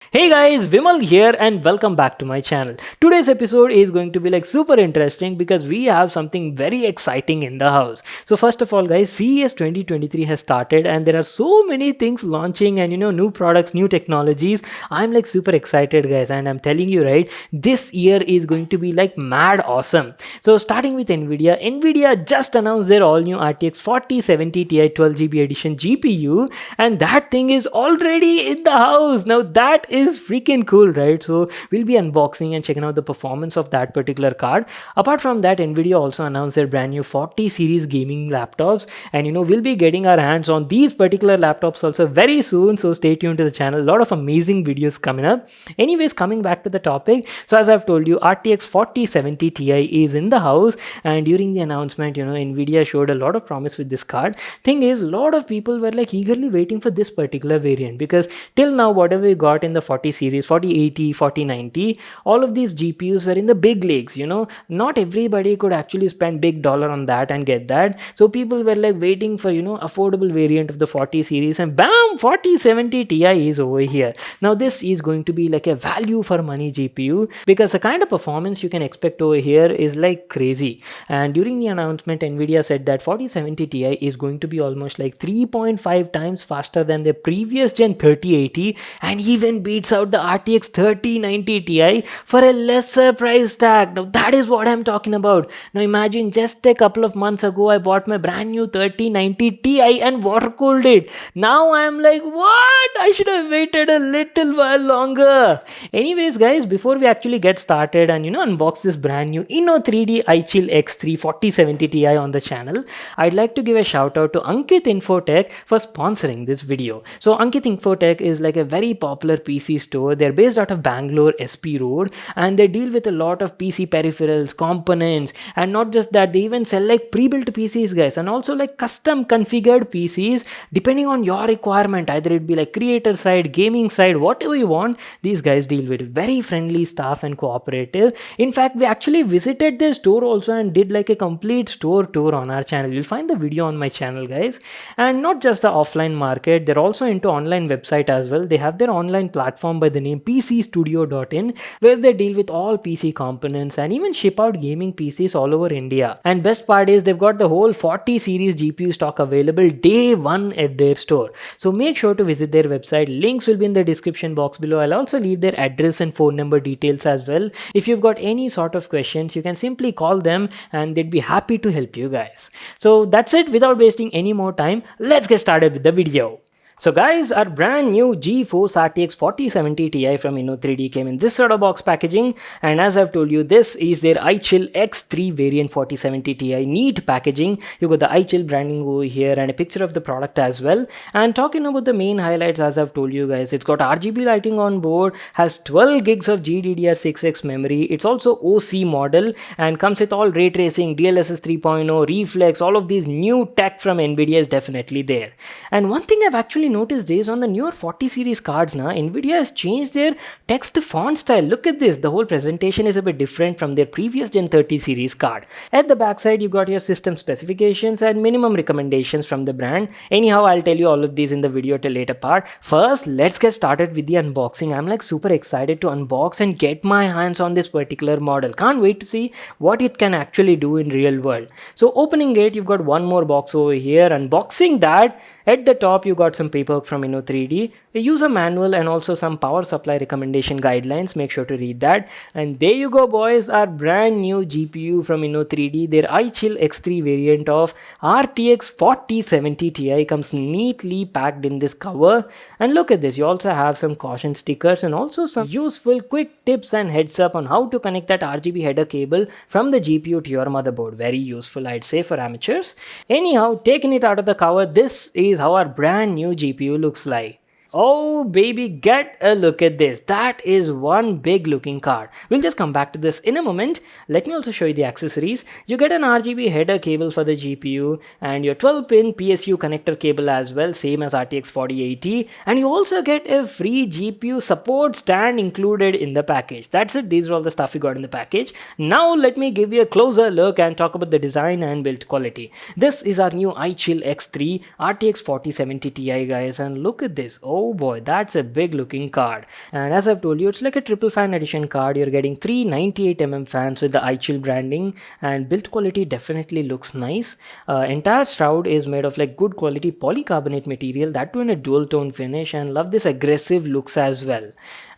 Hey guys, Vimal here and welcome back to my channel. Today's episode is going to be like super interesting because we have something very exciting in the house. So first of all guys, CES 2023 has started and there are so many things launching and new products, new technologies. I'm like super excited guys and I'm telling you right, this year is going to be like mad awesome. So starting with Nvidia just announced their all new RTX 4070 Ti 12GB edition GPU and that thing is already in the house. Now that is freaking cool, right? So we'll be unboxing and checking out the performance of that particular card. Apart from that, Nvidia also announced their brand new 40 series gaming laptops, and we'll be getting our hands on these particular laptops also very soon. So stay tuned to the channel. A lot of amazing videos coming up. Anyways, coming back to the topic. So as I've told you, RTX 4070 Ti is in the house, and during the announcement, Nvidia showed a lot of promise with this card. Thing is, a lot of people were like eagerly waiting for this particular variant because till now, whatever we got in the 40 series, 4080, 4090, all of these GPUs were in the big leagues. Not everybody could actually spend big dollar on that and get that. So people were like waiting for affordable variant of the 40 series, and bam, 4070 Ti is over here. Now this is going to be like a value for money GPU because the kind of performance you can expect over here is like crazy. And during the announcement, Nvidia said that 4070 Ti is going to be almost like 3.5 times faster than the previous gen 3080 and even beats out the RTX 3090 Ti for a lesser price tag. Now that is what I'm talking about. Now imagine just a couple of months ago I bought my brand new 3090 Ti and water cooled it. Now I'm like, what? I should have waited a little while longer. Anyways guys, before we actually get started and unbox this brand new Inno3D iChill X3 4070 Ti on the channel, I'd like to give a shout out to Ankit Infotech for sponsoring this video. So Ankit Infotech is like a very popular PC store. They're based out of Bangalore SP Road and they deal with a lot of PC peripherals, components, and not just that, they even sell like pre-built PCs guys, and also like custom configured PCs depending on your requirement. Either it be like creator side, gaming side, whatever you want, these guys deal with it. Very friendly staff and cooperative. In fact, we actually visited their store also and did like a complete store tour on our channel. You'll find the video on my channel guys. And not just the offline market, they're also into online website as well. They have their online platform by the name pcstudio.in where they deal with all PC components and even ship out gaming PCs all over India. And best part is they've got the whole 40 series GPU stock available day one at their store. So make sure to visit their website. Links will be in the description box below. I'll also leave their address and phone number details as well. If you've got any sort of questions, you can simply call them and they'd be happy to help you guys. So that's it. Without wasting any more time, let's get started with the video. So guys, our brand new GeForce RTX 4070 Ti from Inno3D came in this sort of box packaging, and as I've told you, this is their iChill X3 variant 4070 Ti. Neat packaging. You got the iChill branding over here and a picture of the product as well. And talking about the main highlights, as I've told you guys, it's got RGB lighting on board, has 12 gigs of GDDR6X memory. It's also OC model and comes with all ray tracing, DLSS 3.0, reflex, all of these new tech from Nvidia is definitely there. And one thing I've actually noticed is on the newer 40 series cards now, Nvidia has changed their text font style. Look at this, the whole presentation is a bit different from their previous gen 30 series card. At the backside you got your system specifications and minimum recommendations from the brand. Anyhow, I'll tell you all of these in the video till later part. First, let's get started with the unboxing. I'm like super excited to unbox and get my hands on this particular model. Can't wait to see what it can actually do in real world. So opening it, you've got one more box over here. Unboxing that, at the top you got some paperwork from Inno3D, a user manual, and also some power supply recommendation guidelines. Make sure to read that. And there you go boys, our brand new GPU from Inno3D, their iChill X3 variant of RTX 4070 Ti comes neatly packed in this cover. And look at this, you also have some caution stickers and also some useful quick tips and heads up on how to connect that RGB header cable from the GPU to your motherboard. Very useful, I'd say, for amateurs. Anyhow, taking it out of the cover, this is how our brand new GPU looks like. Oh baby, get a look at this. That is one big looking card. We'll just come back to this in a moment. Let me also show you the accessories. You get an RGB header cable for the GPU and your 12-pin PSU connector cable as well, same as RTX 4080, and you also get a free GPU support stand included in the package. That's it. These are all the stuff you got in the package. Now let me give you a closer look and talk about the design and build quality. This is our new iChill X3 RTX 4070 Ti guys, and look at this. Oh Oh boy, that's a big looking card. And as I've told you, it's like a triple fan edition card. You're getting three 98mm fans with the iChill branding, and build quality definitely looks nice. Entire shroud is made of like good quality polycarbonate material, that too in a dual tone finish, and love this aggressive looks as well.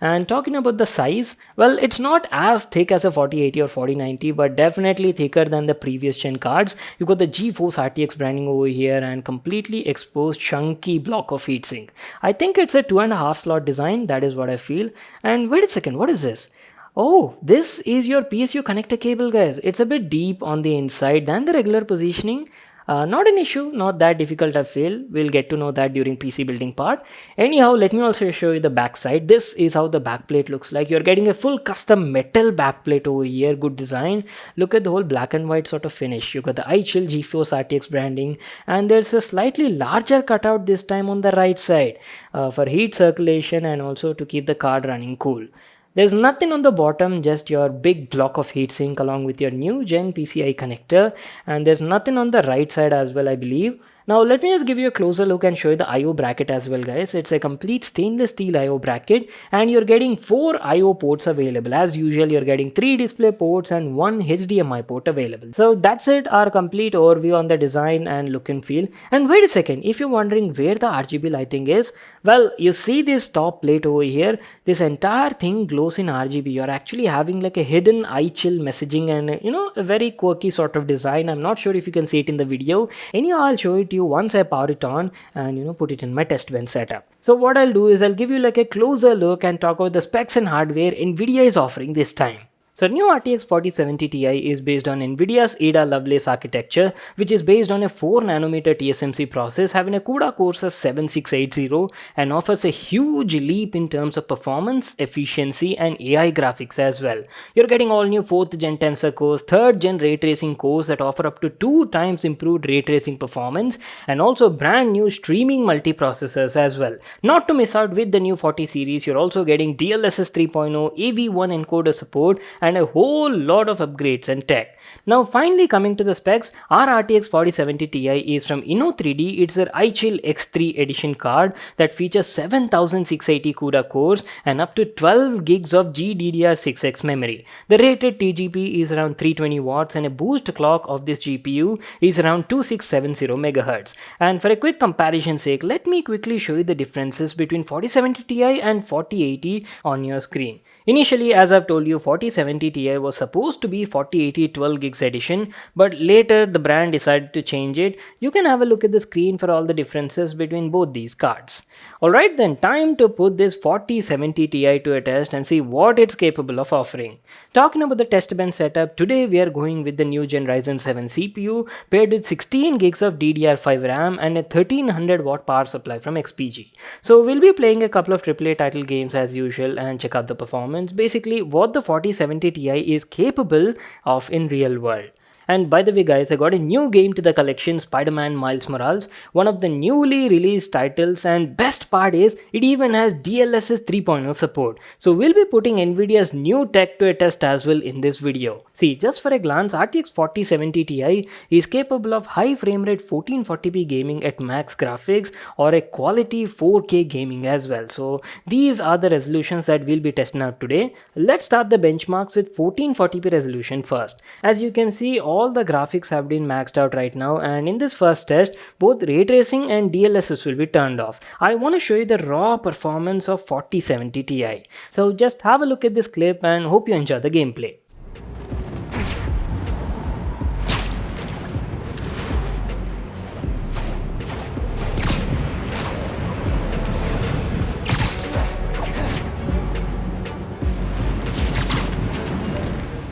And talking about the size, well, it's not as thick as a 4080 or 4090, but definitely thicker than the previous gen cards. You got the GeForce RTX branding over here and completely exposed chunky block of heatsink. I think it's a 2.5 slot design, that is what I feel. And wait a second, what is this? Oh, this is your PSU connector cable, guys. It's a bit deep on the inside than the regular positioning. Not an issue, not that difficult I feel. We'll get to know that during PC building part. Anyhow, let me also show you the back side. This is how the backplate looks like. You're getting a full custom metal backplate over here. Good design. Look at the whole black and white sort of finish. You got the iChill GeForce RTX branding, and there's a slightly larger cutout this time on the right side for heat circulation and also to keep the card running cool. There's nothing on the bottom, just your big block of heatsink along with your new gen PCI connector, and there's nothing on the right side as well, I believe. Now let me just give you a closer look and show you the IO bracket as well, guys. It's a complete stainless steel IO bracket, and you're getting 4 IO ports available. As usual, you're getting 3 display ports and 1 HDMI port available. So that's it, our complete overview on the design and look and feel. And wait a second, if you're wondering where the RGB lighting is, well, you see this top plate over here, this entire thing glows in RGB. You're actually having like a hidden iChill messaging and a very quirky sort of design. I'm not sure if you can see it in the video. Anyhow, I'll show it to you once I power it on and put it in my test bench setup. So what I'll do is I'll give you like a closer look and talk about the specs and hardware Nvidia is offering this time. So new RTX 4070 Ti is based on Nvidia's Ada Lovelace architecture, which is based on a 4nm TSMC process having a CUDA cores of 7680 and offers a huge leap in terms of performance, efficiency and AI graphics as well. You're getting all new 4th gen tensor cores, 3rd gen ray tracing cores that offer up to 2 times improved ray tracing performance, and also brand new streaming multiprocessors as well. Not to miss out with the new 40 series, you're also getting DLSS 3.0, AV1 encoder support, and a whole lot of upgrades and tech. Now finally coming to the specs, our RTX 4070 Ti is from Inno3D. It's their iChill X3 edition card that features 7680 CUDA cores and up to 12 gigs of GDDR6X memory. The rated TGP is around 320 watts and a boost clock of this GPU is around 2670 MHz. And for a quick comparison sake, let me quickly show you the differences between 4070 Ti and 4080 on your screen. Initially, as I've told you, 4070 Ti was supposed to be 4080 12 gigs edition, but later the brand decided to change it. You can have a look at the screen for all the differences between both these cards. Alright then, time to put this 4070 Ti to a test and see what it's capable of offering. Talking about the test bench setup, today we are going with the new gen Ryzen 7 CPU paired with 16 gigs of DDR5 RAM and a 1300 watt power supply from XPG. So we'll be playing a couple of AAA title games as usual and check out the performance. Basically what the 4070 Ti is capable of in real world. And by the way guys, I got a new game to the collection, Spider-Man Miles Morales, one of the newly released titles, and best part is it even has DLSS 3.0 support. So we'll be putting Nvidia's new tech to a test as well in this video. See, just for a glance, RTX 4070 Ti is capable of high frame rate 1440p gaming at max graphics or a quality 4K gaming as well. So these are the resolutions that we'll be testing out today. Let's start the benchmarks with 1440p resolution first. As you can see, all the graphics have been maxed out right now, and in this first test both ray tracing and DLSS will be turned off. I want to show you the raw performance of 4070 Ti. So just have a look at this clip and hope you enjoy the gameplay.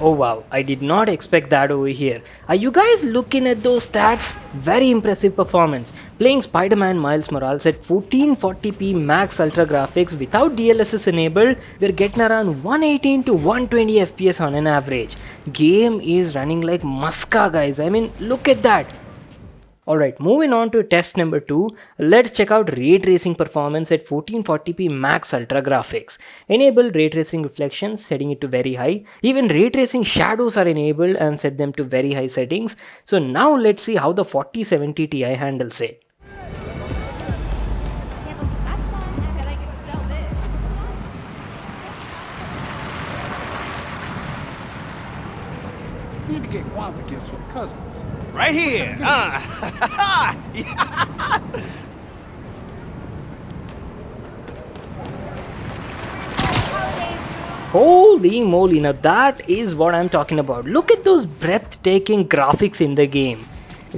Oh wow, I did not expect that over here. Are you guys looking at those stats? Very impressive performance. Playing Spider-Man Miles Morales at 1440p max ultra graphics without DLSS enabled, we're getting around 118 to 120 FPS on an average. Game is running like muska guys, I mean look at that. Alright, moving on to test number 2, let's check out ray tracing performance at 1440p max ultra graphics. Enable ray tracing reflections, setting it to very high. Even ray tracing shadows are enabled and set them to very high settings. So now let's see how the 4070 Ti handles it. We need to get Kwanzaa gifts for the cousins. Right here. Holy moly, now that is what I'm talking about. Look at those breathtaking graphics in the game.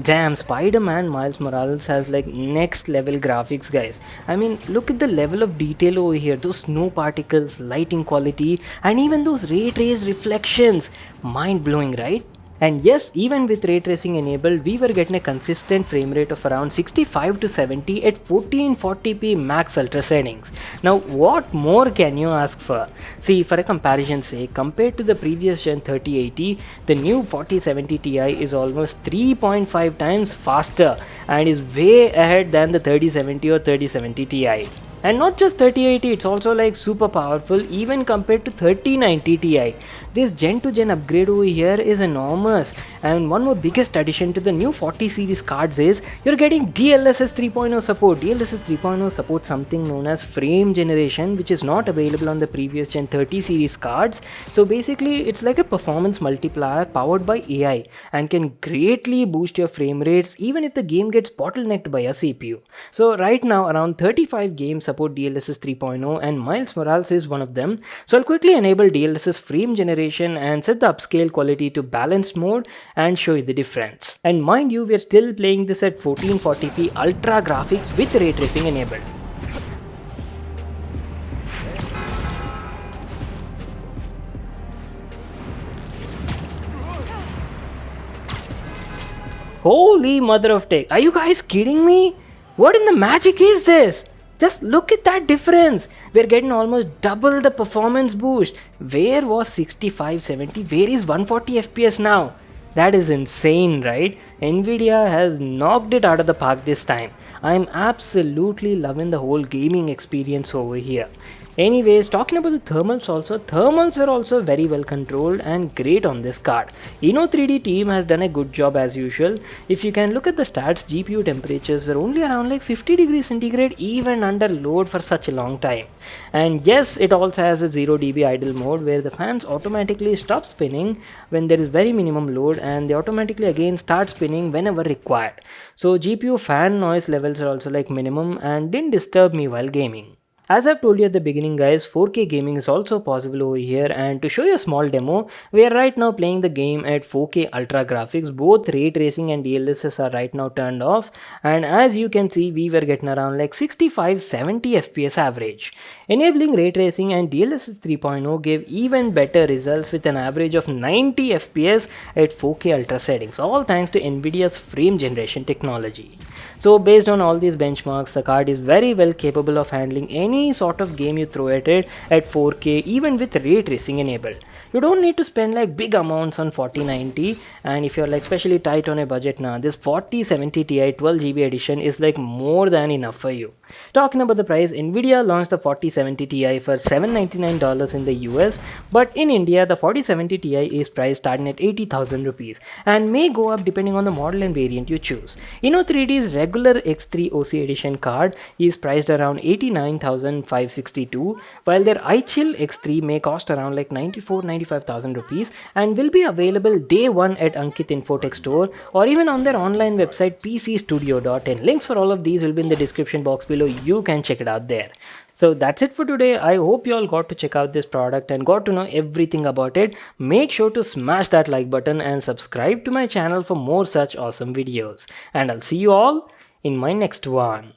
Damn, Spider-Man Miles Morales has like next level graphics, guys. I mean, look at the level of detail over here. Those snow particles, lighting quality, and even those ray trace reflections. Mind blowing, right? And yes, even with ray tracing enabled, we were getting a consistent frame rate of around 65 to 70 at 1440p max ultra settings. Now, what more can you ask for? See, for a comparison's sake, compared to the previous gen 3080, the new 4070 Ti is almost 3.5 times faster and is way ahead than the 3070 or 3070 Ti. And not just 3080, it's also like super powerful even compared to 3090 Ti. This gen to gen upgrade over here is enormous. And one more biggest addition to the new 40 series cards is you're getting DLSS 3.0 support. DLSS 3.0 supports something known as frame generation, which is not available on the previous gen 30 series cards. So basically it's like a performance multiplier powered by AI and can greatly boost your frame rates even if the game gets bottlenecked by a CPU. So right now around 35 games support DLSS 3.0 and Miles Morales is one of them. So I'll quickly enable DLSS frame generation and set the upscale quality to balanced mode and show you the difference. And mind you, we are still playing this at 1440p ultra graphics with ray tracing enabled. Holy mother of tech, are you guys kidding me? What in the magic is this? Just look at that difference. We're getting almost double the performance boost. Where was 6570? Where is 140 FPS now? That is insane, right? Nvidia has knocked it out of the park this time. I'm absolutely loving the whole gaming experience over here. Anyways, talking about the thermals also, thermals were also very well controlled and great on this card. Inno3D team has done a good job as usual. If you can look at the stats, GPU temperatures were only around like 50 degrees centigrade even under load for such a long time. And yes, it also has a 0 dB idle mode where the fans automatically stop spinning when there is very minimum load and they automatically again start spinning whenever required. So GPU fan noise levels are also like minimum and didn't disturb me while gaming. As I've told you at the beginning guys, 4K gaming is also possible over here, and to show you a small demo, we are right now playing the game at 4K ultra graphics. Both ray tracing and DLSS are right now turned off, and as you can see we were getting around like 65-70 FPS average. Enabling ray tracing and DLSS 3.0 gave even better results with an average of 90 FPS at 4K ultra settings, all thanks to Nvidia's frame generation technology. So based on all these benchmarks, the card is very well capable of handling any sort of game you throw at it at 4K even with ray tracing enabled. You don't need to spend like big amounts on 4090, and if you're like especially tight on a budget now, this 4070 Ti 12GB edition is like more than enough for you. Talking about the price, Nvidia launched the 4070 Ti for $799 in the US, but in India the 4070 Ti is priced starting at 80,000 rupees and may go up depending on the model and variant you choose. Inno3D's regular X3 OC edition card is priced around 89,562, while their iChill X3 may cost around like 95,000 rupees and will be available day one at Ankit Infotech store or even on their online website pcstudio.in. Links for all of these will be in the description box below. You can check it out there. So that's it for today. I hope you all got to check out this product and got to know everything about it. Make sure to smash that like button and subscribe to my channel for more such awesome videos. And I'll see you all in my next one.